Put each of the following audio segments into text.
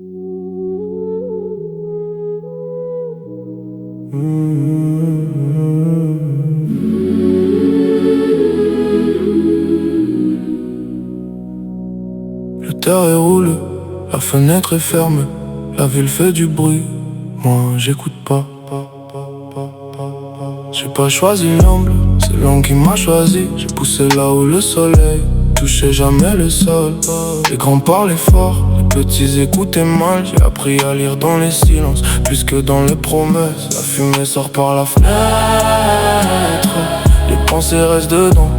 Le terre est roulé, la fenêtre est fermée, la ville fait du bruit, moi j'écoute pas. J'ai pas choisi l'angle, c'est l'angle qui m'a choisi. J'ai poussé là où le soleil touchait jamais le sol. Les grands parlaient fort, les petits écoutaient mal. J'ai appris à lire dans les silences, plus que dans les promesses. La fumée sort par la fenêtre, les pensées restent dedans.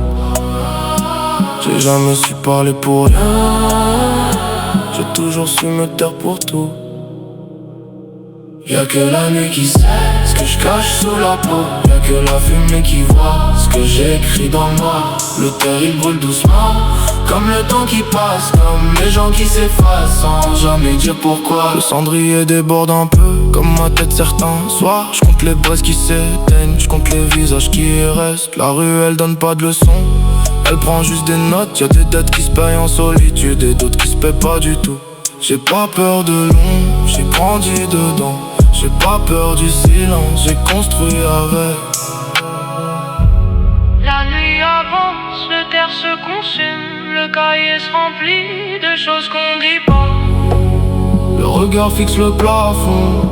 J'ai jamais su parler pour rien, j'ai toujours su me taire pour tout. Y'a que la nuit qui sait ce que je cache sous la peau. Y'a que la fumée qui voit ce que j'ai écrit dans le noir. Le terre il brûle doucement, comme le temps qui passe, comme les gens qui s'effacent sans jamais dire pourquoi. Le cendrier déborde un peu, comme ma tête certains soirs. Je compte les braises qui s'éteignent, je compte les visages qui restent. La rue elle donne pas de leçons, elle prend juste des notes. Y'a des dettes qui se payent en solitude et d'autres qui se paient pas du tout. J'ai pas peur de l'ombre, j'ai grandi dedans. J'ai pas peur du silence, j'ai construit avec. La nuit avance, le terre se consume, le cahier se remplit de choses qu'on dit pas. Le regard fixe le plafond,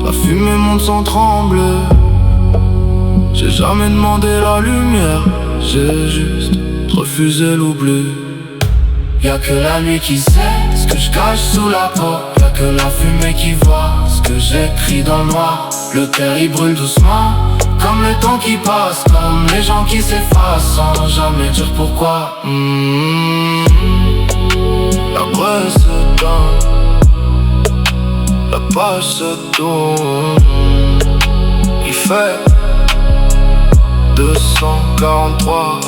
la fumée monte sans trembler. J'ai jamais demandé la lumière, j'ai juste refusé l'oubli. Y'a que la nuit qui sait ce que je cache sous la peau. Y'a que la fumée qui voit ce que j'écris dans le noir. Le terre il brûle doucement, comme le temps qui passe, comme les gens qui s'effacent sans jamais dire pourquoi. La braise se donne, la page se tourne. Il fait 243.